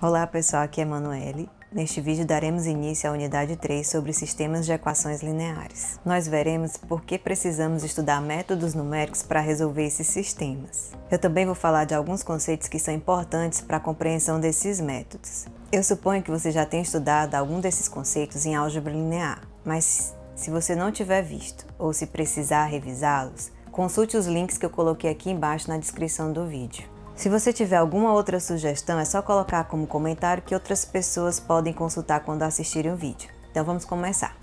Olá pessoal, aqui é Emanuele. Neste vídeo daremos início à unidade 3 sobre sistemas de equações lineares. Nós veremos por que precisamos estudar métodos numéricos para resolver esses sistemas. Eu também vou falar de alguns conceitos que são importantes para a compreensão desses métodos. Eu suponho que você já tenha estudado algum desses conceitos em álgebra linear, mas se você não tiver visto ou se precisar revisá-los, consulte os links que eu coloquei aqui embaixo na descrição do vídeo. Se você tiver alguma outra sugestão, é só colocar como comentário que outras pessoas podem consultar quando assistirem o vídeo. Então vamos começar.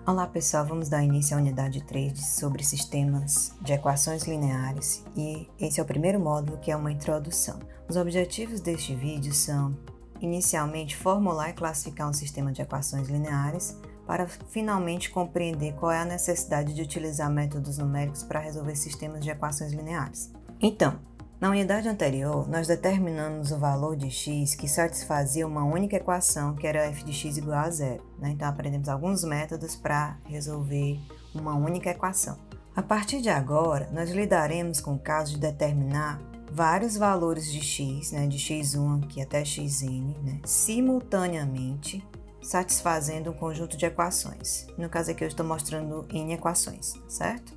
Olá pessoal, vamos dar início à unidade 3 sobre sistemas de equações lineares e esse é o primeiro módulo, que é uma introdução. Os objetivos deste vídeo são, inicialmente, formular e classificar um sistema de equações lineares para finalmente compreender qual é a necessidade de utilizar métodos numéricos para resolver sistemas de equações lineares. Então, na unidade anterior, nós determinamos o valor de x que satisfazia uma única equação, que era f de x igual a zero. Então, aprendemos alguns métodos para resolver uma única equação. A partir de agora, nós lidaremos com o caso de determinar vários valores de x, de x1 aqui até xn, simultaneamente, satisfazendo um conjunto de equações. No caso aqui, eu estou mostrando n equações, certo?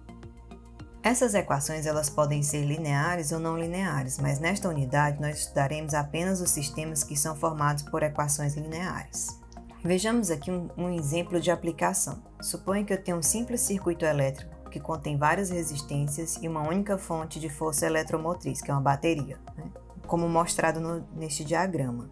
Essas equações elas podem ser lineares ou não lineares, mas nesta unidade nós estudaremos apenas os sistemas que são formados por equações lineares. Vejamos aqui um exemplo de aplicação. Suponha que eu tenho um simples circuito elétrico que contém várias resistências e uma única fonte de força eletromotriz, que é uma bateria, como mostrado neste diagrama.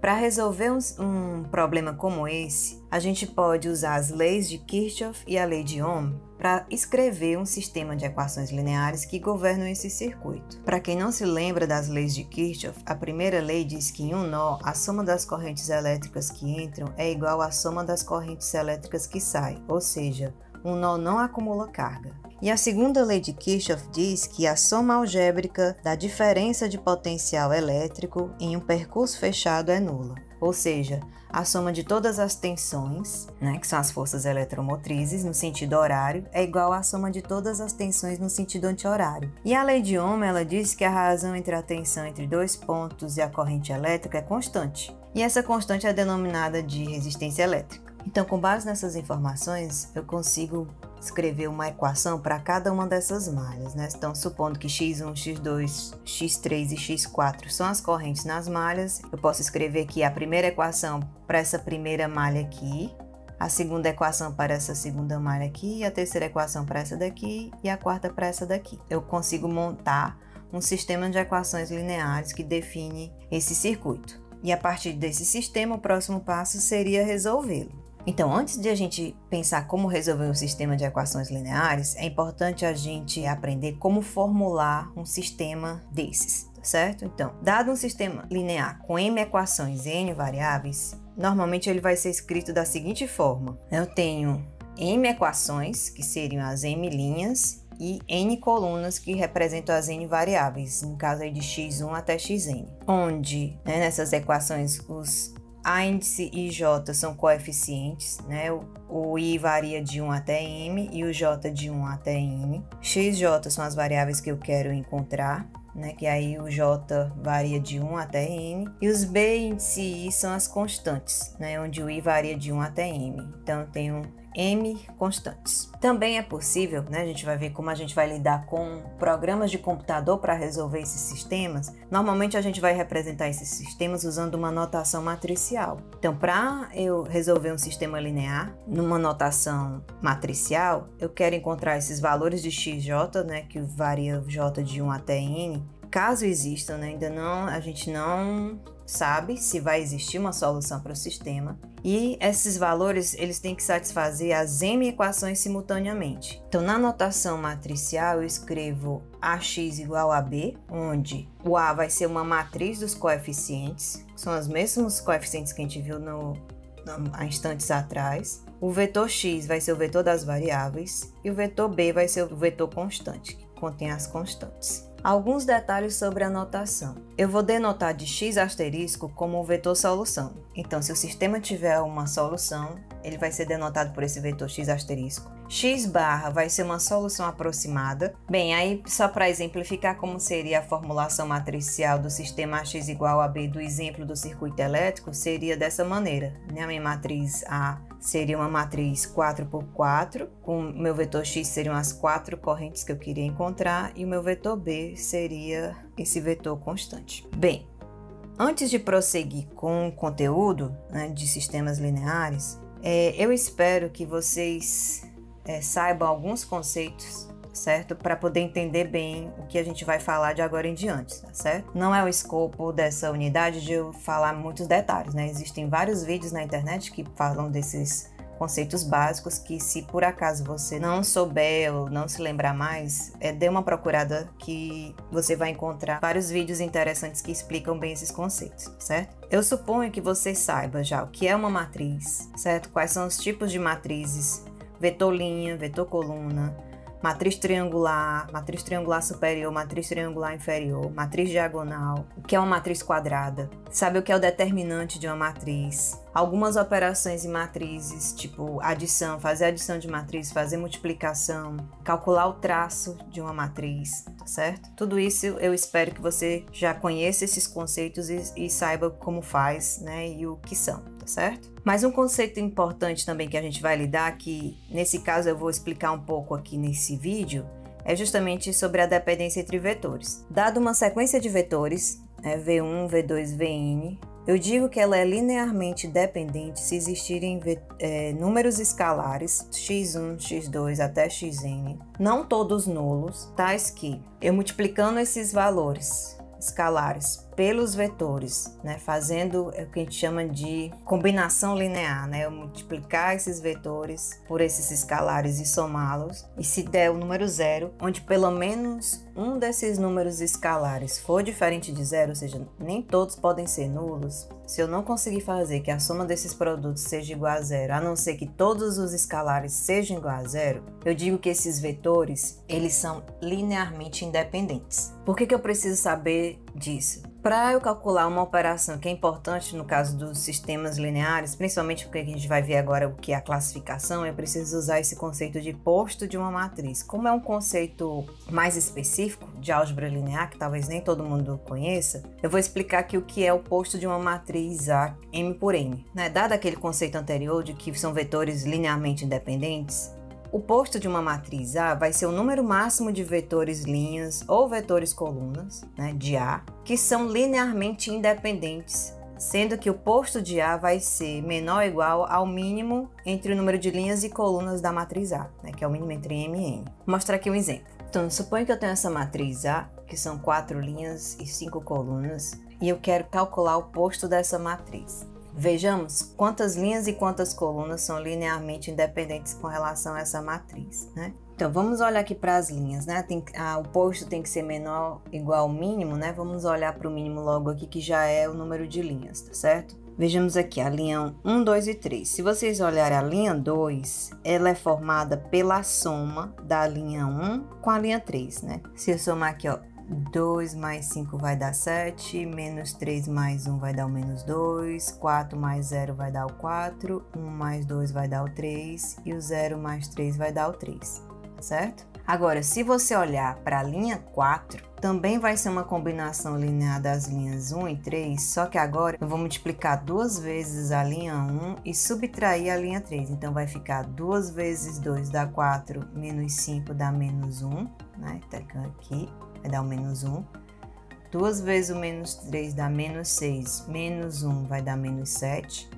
Para resolver um problema como esse, a gente pode usar as leis de Kirchhoff e a lei de Ohm para escrever um sistema de equações lineares que governam esse circuito. Para quem não se lembra das leis de Kirchhoff, a primeira lei diz que em um nó, a soma das correntes elétricas que entram é igual à soma das correntes elétricas que saem, ou seja, um nó não acumula carga. E a segunda lei de Kirchhoff diz que a soma algébrica da diferença de potencial elétrico em um percurso fechado é nula. Ou seja, a soma de todas as tensões, que são as forças eletromotrizes, no sentido horário, é igual à soma de todas as tensões no sentido anti-horário. E a lei de Ohm, ela diz que a razão entre a tensão entre dois pontos e a corrente elétrica é constante. E essa constante é denominada de resistência elétrica. Então, com base nessas informações, eu consigo escrever uma equação para cada uma dessas malhas, Então, supondo que x1, x2, x3 e x4 são as correntes nas malhas, eu posso escrever aqui a primeira equação para essa primeira malha aqui, a segunda equação para essa segunda malha aqui, a terceira equação para essa daqui e a quarta para essa daqui. Eu consigo montar um sistema de equações lineares que define esse circuito. E a partir desse sistema, o próximo passo seria resolvê-lo. Então, antes de a gente pensar como resolver um sistema de equações lineares, é importante a gente aprender como formular um sistema desses, certo? Então, dado um sistema linear com m equações e n variáveis, normalmente ele vai ser escrito da seguinte forma. Eu tenho m equações, que seriam as m linhas, e n colunas, que representam as n variáveis, no caso aí de x1 até xn, onde nessas equações os A índice e J são coeficientes, O I varia de 1 até M e o J de 1 até N. X, J são as variáveis que eu quero encontrar, que aí o J varia de 1 até N. E os B, índice e I são as constantes, onde o I varia de 1 até M. Então eu tenho M constantes. Também é possível, a gente vai ver como a gente vai lidar com programas de computador para resolver esses sistemas. Normalmente a gente vai representar esses sistemas usando uma notação matricial. Então, para eu resolver um sistema linear numa notação matricial, eu quero encontrar esses valores de xj, que varia j de 1 até n. Caso existam, a gente não sabe se vai existir uma solução para o sistema. E esses valores, eles têm que satisfazer as m equações simultaneamente. Então, na notação matricial, eu escrevo ax igual a b, onde o A vai ser uma matriz dos coeficientes, que são os mesmos coeficientes que a gente viu há instantes atrás. O vetor x vai ser o vetor das variáveis e o vetor b vai ser o vetor constante, que contém as constantes. Alguns detalhes sobre a notação. Eu vou denotar de x asterisco como o vetor solução. Então, se o sistema tiver uma solução, ele vai ser denotado por esse vetor x asterisco. X barra vai ser uma solução aproximada. Bem, aí só para exemplificar como seria a formulação matricial do sistema AX igual a B do exemplo do circuito elétrico, seria dessa maneira. A minha matriz A seria uma matriz 4x4, com o meu vetor X seriam as 4 correntes que eu queria encontrar e o meu vetor B seria esse vetor constante. Bem, antes de prosseguir com o conteúdo, né, de sistemas lineares, eu espero que vocês saibam alguns conceitos, certo? Para poder entender bem o que a gente vai falar de agora em diante, tá certo? Não é o escopo dessa unidade de eu falar muitos detalhes, né? Existem vários vídeos na internet que falam desses conceitos básicos que, se por acaso você não souber ou não se lembrar mais, dê uma procurada que você vai encontrar vários vídeos interessantes que explicam bem esses conceitos, certo? Eu suponho que você saiba já o que é uma matriz, certo? Quais são os tipos de matrizes: vetor linha, vetor coluna, matriz triangular superior, matriz triangular inferior, matriz diagonal, o que é uma matriz quadrada, sabe o que é o determinante de uma matriz, algumas operações em matrizes, tipo adição, fazer adição de matriz, fazer multiplicação, calcular o traço de uma matriz, tá certo? Tudo isso eu espero que você já conheça esses conceitos e saiba como faz, né, e o que são, tá certo? Mas um conceito importante também que a gente vai lidar, que nesse caso eu vou explicar um pouco aqui nesse vídeo, é justamente sobre a dependência entre vetores. Dado uma sequência de vetores, V1, V2, Vn, eu digo que ela é linearmente dependente se existirem números escalares, x1, x2 até xn, não todos nulos, tais que eu multiplicando esses valores escalares pelos vetores, né, fazendo o que a gente chama de combinação linear, né, eu multiplicar esses vetores por esses escalares e somá-los, e se der o número zero, onde pelo menos um desses números escalares for diferente de zero, ou seja, nem todos podem ser nulos, se eu não conseguir fazer que a soma desses produtos seja igual a zero, a não ser que todos os escalares sejam igual a zero, eu digo que esses vetores, eles são linearmente independentes. Por que eu preciso saber disso? Para eu calcular uma operação que é importante no caso dos sistemas lineares, principalmente porque a gente vai ver agora o que é a classificação, eu preciso usar esse conceito de posto de uma matriz. Como é um conceito mais específico de álgebra linear, que talvez nem todo mundo conheça, eu vou explicar aqui o que é o posto de uma matriz A, M por N. Dado aquele conceito anterior de que são vetores linearmente independentes, o posto de uma matriz A vai ser o número máximo de vetores linhas ou vetores colunas, né, de A, que são linearmente independentes, sendo que o posto de A vai ser menor ou igual ao mínimo entre o número de linhas e colunas da matriz A, né, que é o mínimo entre M e N. Vou mostrar aqui um exemplo. Então, suponho que eu tenho essa matriz A, que são 4 linhas e 5 colunas, e eu quero calcular o posto dessa matriz. Vejamos quantas linhas e quantas colunas são linearmente independentes com relação a essa matriz, né? Então, vamos olhar aqui para as linhas, né? O posto tem que ser menor ou igual ao mínimo, né? Vamos olhar para o mínimo logo aqui, que já é o número de linhas, tá certo? Vejamos aqui a linha 1, 2 e 3. Se vocês olharem a linha 2, ela é formada pela soma da linha 1 com a linha 3, né? Se eu somar aqui, ó, 2 mais 5 vai dar 7, menos 3 mais 1 vai dar o menos 2, 4 mais 0 vai dar o 4, 1 mais 2 vai dar o 3 e o 0 mais 3 vai dar o 3, certo? Agora, se você olhar para a linha 4, também vai ser uma combinação linear das linhas 1 e 3, só que agora eu vou multiplicar 2 vezes a linha 1 e subtrair a linha 3. Então, vai ficar 2 vezes 2 dá 4, menos 5 dá menos 1, né? Então, aqui vai dar o menos 1. 2 vezes o menos 3 dá menos 6, menos 1 vai dar menos 7.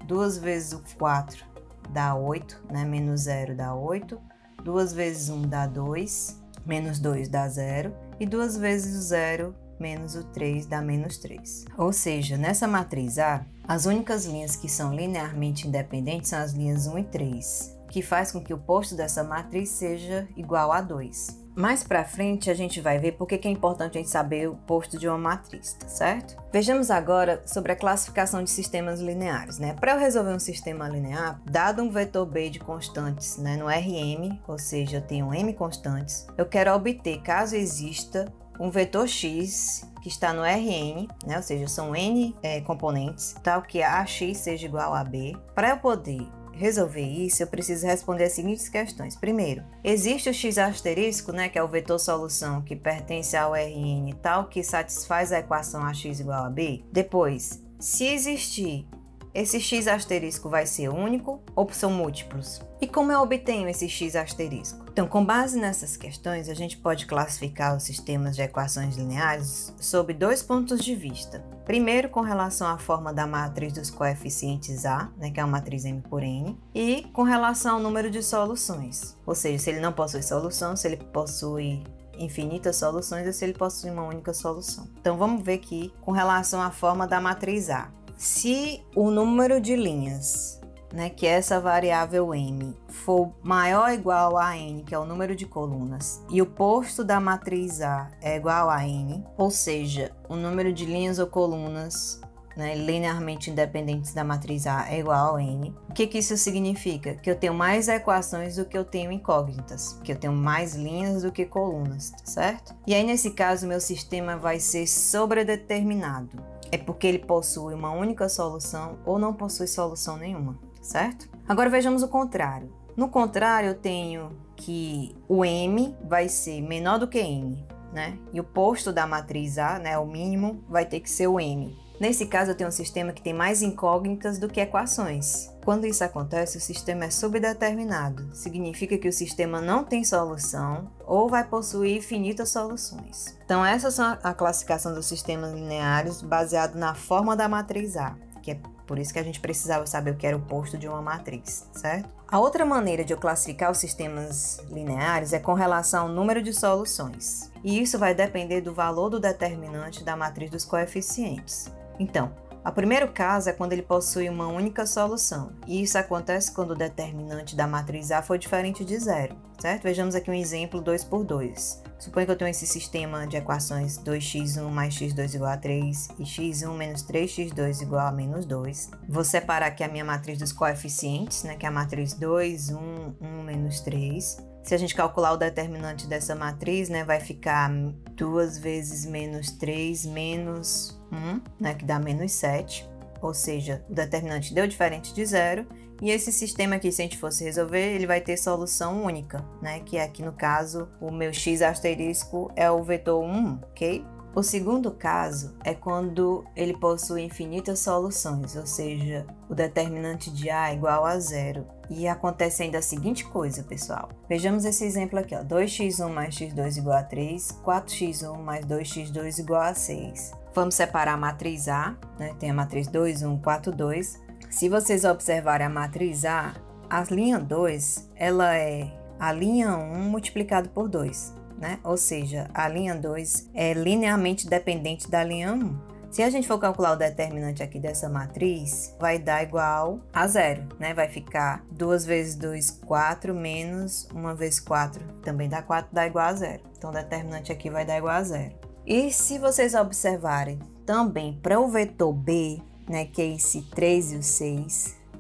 2 vezes o 4 dá 8, né? Menos 0 dá 8. 2 vezes 1 dá 2, menos 2 dá 0, e 2 vezes o 0 menos o 3 dá menos 3. Ou seja, nessa matriz A, as únicas linhas que são linearmente independentes são as linhas 1 e 3, que faz com que o posto dessa matriz seja igual a 2. Mais para frente a gente vai ver por que é importante a gente saber o posto de uma matriz, tá certo? Vejamos agora sobre a classificação de sistemas lineares, né? Para eu resolver um sistema linear, dado um vetor B de constantes, né, no Rm, ou seja, eu tenho m constantes, eu quero obter, caso exista, um vetor x que está no Rn, né? Ou seja, são n componentes, tal que ax seja igual a b. Para eu poder resolver isso, eu preciso responder as seguintes questões. Primeiro, existe o x asterisco, né, que é o vetor solução que pertence ao Rn tal que satisfaz a equação ax igual a b? Depois, se existir, esse x asterisco vai ser único ou são múltiplos? E como eu obtenho esse x asterisco? Então, com base nessas questões, a gente pode classificar os sistemas de equações lineares sob dois pontos de vista. Primeiro, com relação à forma da matriz dos coeficientes A, né, que é uma matriz M por N, e com relação ao número de soluções. Ou seja, se ele não possui solução, se ele possui infinitas soluções ou se ele possui uma única solução. Então, vamos ver aqui com relação à forma da matriz A. Se o número de linhas, né, que é essa variável m, for maior ou igual a n, que é o número de colunas, e o posto da matriz A é igual a n, ou seja, o número de linhas ou colunas, né, linearmente independentes da matriz A é igual a n, o que isso significa? Que eu tenho mais equações do que eu tenho incógnitas, que eu tenho mais linhas do que colunas, certo? E aí, nesse caso, meu sistema vai ser sobredeterminado. É porque ele possui uma única solução ou não possui solução nenhuma, certo? Agora vejamos o contrário. No contrário, eu tenho que o m vai ser menor do que n, né? E o posto da matriz A, né, o mínimo, vai ter que ser o m. Nesse caso, eu tenho um sistema que tem mais incógnitas do que equações. Quando isso acontece, o sistema é subdeterminado. Significa que o sistema não tem solução ou vai possuir infinitas soluções. Então, essas são a classificação dos sistemas lineares baseado na forma da matriz A, que é por isso que a gente precisava saber o que era o posto de uma matriz, certo? A outra maneira de eu classificar os sistemas lineares é com relação ao número de soluções. E isso vai depender do valor do determinante da matriz dos coeficientes. Então, o primeiro caso é quando ele possui uma única solução, e isso acontece quando o determinante da matriz A for diferente de zero, certo? Vejamos aqui um exemplo 2 por 2. Suponha que eu tenho esse sistema de equações 2x1 mais x2 igual a 3 e x1 menos 3x2 igual a menos 2. Vou separar aqui a minha matriz dos coeficientes, né, que é a matriz 2, 1, 1, menos 3. Se a gente calcular o determinante dessa matriz, né, vai ficar 2 vezes menos 3 menos 1, né, que dá menos 7. Ou seja, o determinante deu diferente de zero. E esse sistema aqui, se a gente fosse resolver, ele vai ter solução única, né, que aqui no caso, o meu x asterisco é o vetor 1, ok? O segundo caso é quando ele possui infinitas soluções, ou seja, o determinante de A é igual a zero. E acontece ainda a seguinte coisa, pessoal. Vejamos esse exemplo aqui, ó. 2x1 mais x2 igual a 3, 4x1 mais 2x2 igual a 6. Vamos separar a matriz A, né? Tem a matriz 2, 1, 4, 2. Se vocês observarem a matriz A, a linha 2, ela é a linha 1 multiplicado por 2. Né? Ou seja, a linha 2 é linearmente dependente da linha 1. Se a gente for calcular o determinante aqui dessa matriz, vai dar igual a zero, né? Vai ficar 2 vezes 2, 4, menos 1 vezes 4, também dá 4, dá igual a zero. Então, o determinante aqui vai dar igual a zero. E se vocês observarem também para o vetor B, né, que é esse 3 e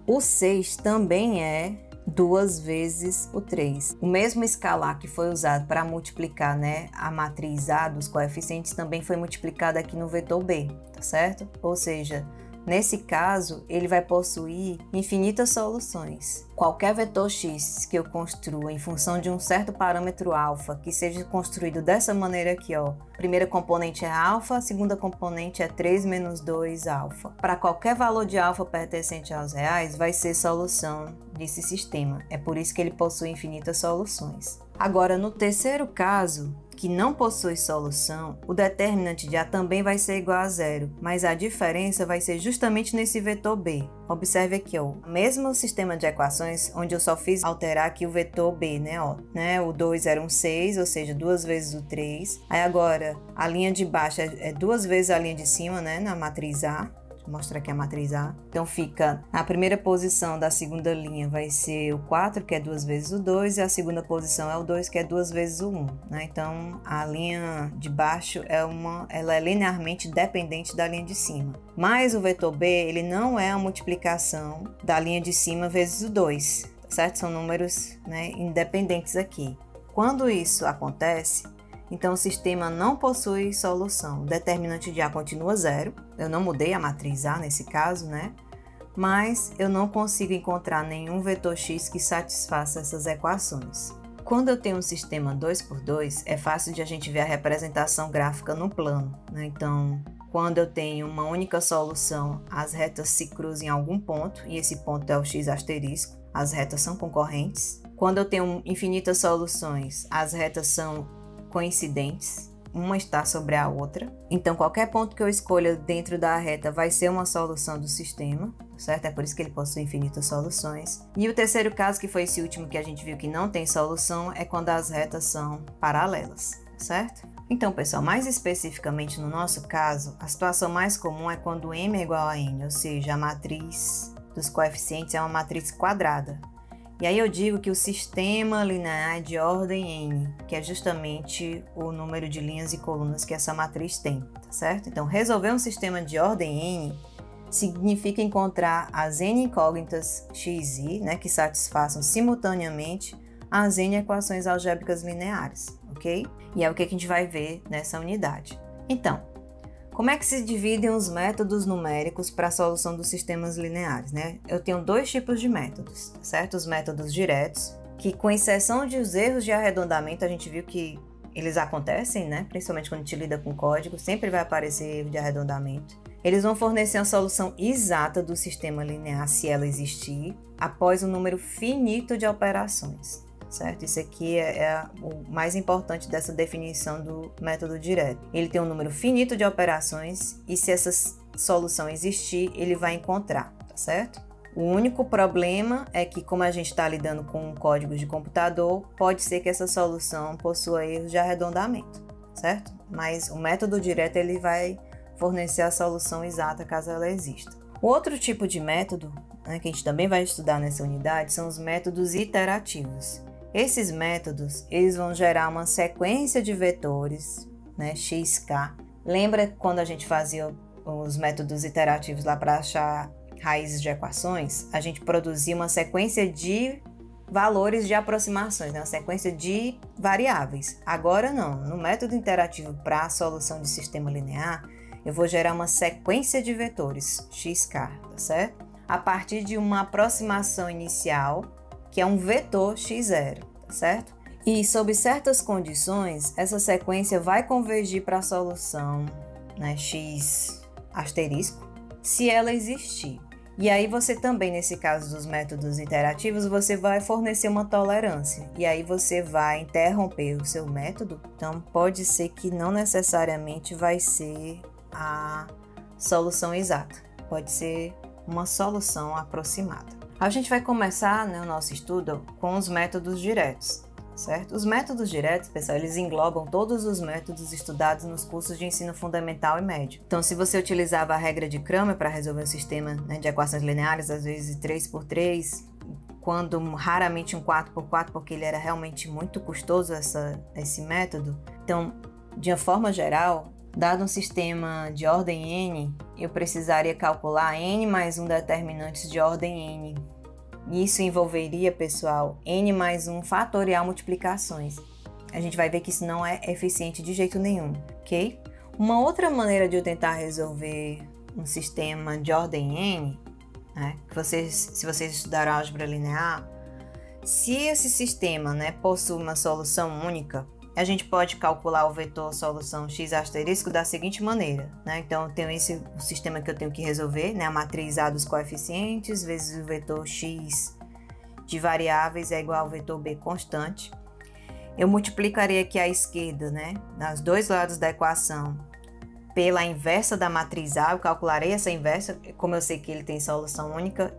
o 6 também é 2 vezes o 3. O mesmo escalar que foi usado para multiplicar, né, a matriz A dos coeficientes também foi multiplicado aqui no vetor B, tá certo? Ou seja, nesse caso, ele vai possuir infinitas soluções. Qualquer vetor x que eu construa em função de um certo parâmetro alfa, que seja construído dessa maneira aqui, ó. Primeira componente é alfa, a segunda componente é 3 menos 2 alfa. Para qualquer valor de alfa pertencente aos reais, vai ser solução desse sistema. É por isso que ele possui infinitas soluções. Agora, no terceiro caso, que não possui solução, o determinante de A também vai ser igual a zero, mas a diferença vai ser justamente nesse vetor B. Observe aqui, ó, o mesmo sistema de equações, onde eu só fiz alterar aqui o vetor B, né, ó, né? O 2 era um 6, ou seja, 2 vezes o 3. Aí agora, a linha de baixo é 2 vezes a linha de cima, né, na matriz A. Mostrar aqui a matriz A. Então, fica a primeira posição da segunda linha vai ser o 4, que é 2 vezes o 2, e a segunda posição é o 2, que é 2 vezes o 1. Né? Então, a linha de baixo ela é linearmente dependente da linha de cima. Mas o vetor B, ele não é a multiplicação da linha de cima vezes o 2, tá certo? São números, né, independentes aqui. Quando isso acontece, Então, o sistema não possui solução. O determinante de A continua zero. Eu não mudei a matriz A nesse caso, né? Mas eu não consigo encontrar nenhum vetor x que satisfaça essas equações. Quando eu tenho um sistema 2x2, é fácil de a gente ver a representação gráfica no plano, né? Então, quando eu tenho uma única solução, as retas se cruzam em algum ponto, e esse ponto é o x asterisco. As retas são concorrentes. Quando eu tenho infinitas soluções, as retas são coincidentes, uma está sobre a outra. Então, qualquer ponto que eu escolha dentro da reta vai ser uma solução do sistema, certo? É por isso que ele possui infinitas soluções. E o terceiro caso, que foi esse último que a gente viu que não tem solução, é quando as retas são paralelas, certo? Então, pessoal, mais especificamente no nosso caso, a situação mais comum é quando m é igual a n, ou seja, a matriz dos coeficientes é uma matriz quadrada. E aí eu digo que o sistema linear é de ordem n, que é justamente o número de linhas e colunas que essa matriz tem, tá certo? Então, resolver um sistema de ordem n significa encontrar as n incógnitas x e y, né, que satisfaçam simultaneamente as n equações algébricas lineares, ok? E é o que a gente vai ver nessa unidade. Então, como é que se dividem os métodos numéricos para a solução dos sistemas lineares, né? Eu tenho dois tipos de métodos, certo? Os métodos diretos, que com exceção de os erros de arredondamento, a gente viu que eles acontecem, né? Principalmente quando a gente lida com código, sempre vai aparecer erro de arredondamento. Eles vão fornecer a solução exata do sistema linear, se ela existir, após um número finito de operações. Certo? Isso aqui é o mais importante dessa definição do método direto. Ele tem um número finito de operações e se essa solução existir, ele vai encontrar, tá certo? O único problema é que, como a gente está lidando com códigos de computador, pode ser que essa solução possua erros de arredondamento, certo? Mas o método direto ele vai fornecer a solução exata caso ela exista. O outro tipo de método, né, que a gente também vai estudar nessa unidade, são os métodos iterativos. Esses métodos, eles vão gerar uma sequência de vetores, né, xk. Lembra quando a gente fazia os métodos iterativos lá para achar raízes de equações? A gente produzia uma sequência de valores de aproximações, né, uma sequência de variáveis. Agora não, no método iterativo para a solução de sistema linear, eu vou gerar uma sequência de vetores, xk, tá certo? A partir de uma aproximação inicial, que é um vetor x0, tá certo? E sob certas condições, essa sequência vai convergir para a solução, né, x asterisco, se ela existir. E aí você também, nesse caso dos métodos iterativos, você vai fornecer uma tolerância. E aí você vai interromper o seu método. Então, pode ser que não necessariamente vai ser a solução exata. Pode ser uma solução aproximada. A gente vai começar, né, o nosso estudo com os métodos diretos, certo? Os métodos diretos, pessoal, eles englobam todos os métodos estudados nos cursos de ensino fundamental e médio. Então, se você utilizava a regra de Cramer para resolver um sistema, né, de equações lineares, às vezes 3x3, quando raramente um 4x4, porque ele era realmente muito custoso esse método. Então, de uma forma geral, dado um sistema de ordem n, eu precisaria calcular n mais um determinantes de ordem n. Isso envolveria, pessoal, n mais um fatorial multiplicações. A gente vai ver que isso não é eficiente de jeito nenhum, ok? Uma outra maneira de eu tentar resolver um sistema de ordem n, né, se vocês estudaram álgebra linear, se esse sistema, né, possui uma solução única, a gente pode calcular o vetor solução x asterisco da seguinte maneira, né? Então, eu tenho o sistema que eu tenho que resolver, né? A matriz A dos coeficientes vezes o vetor x de variáveis é igual ao vetor b constante. Eu multiplicaria aqui à esquerda, né, nos dois lados da equação, pela inversa da matriz A. Eu calcularei essa inversa, como eu sei que ele tem solução única,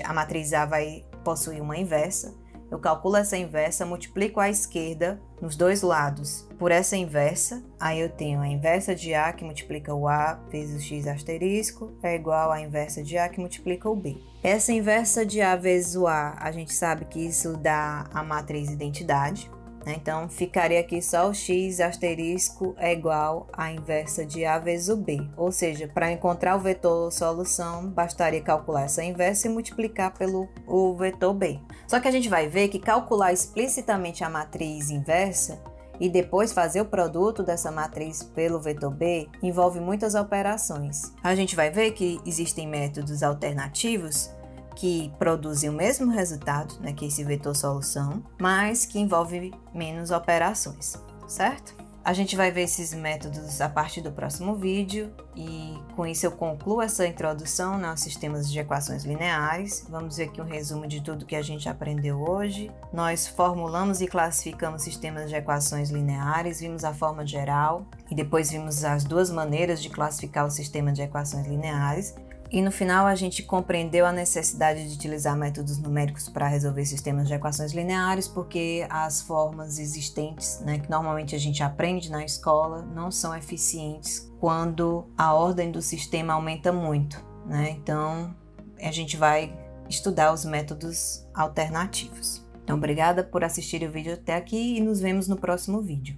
a matriz A vai possuir uma inversa. Eu calculo essa inversa, multiplico à esquerda nos dois lados por essa inversa. Aí eu tenho a inversa de A, que multiplica o A vezes o x asterisco, é igual à inversa de A, que multiplica o B. Essa inversa de A vezes o A, a gente sabe que isso dá a matriz identidade, né? Então, ficaria aqui só o x asterisco é igual à inversa de A vezes o B. Ou seja, para encontrar o vetor solução, bastaria calcular essa inversa e multiplicar pelo o vetor B. Só que a gente vai ver que calcular explicitamente a matriz inversa, e depois fazer o produto dessa matriz pelo vetor B envolve muitas operações. A gente vai ver que existem métodos alternativos que produzem o mesmo resultado, né, que esse vetor solução, mas que envolve menos operações, certo? A gente vai ver esses métodos a partir do próximo vídeo e com isso eu concluo essa introdução aos sistemas de equações lineares. Vamos ver aqui um resumo de tudo que a gente aprendeu hoje. Nós formulamos e classificamos sistemas de equações lineares, vimos a forma geral e depois vimos as duas maneiras de classificar o sistema de equações lineares. E no final a gente compreendeu a necessidade de utilizar métodos numéricos para resolver sistemas de equações lineares, porque as formas existentes, né, que normalmente a gente aprende na escola, não são eficientes quando a ordem do sistema aumenta muito, né? Então a gente vai estudar os métodos alternativos. Então, obrigada por assistir o vídeo até aqui e nos vemos no próximo vídeo.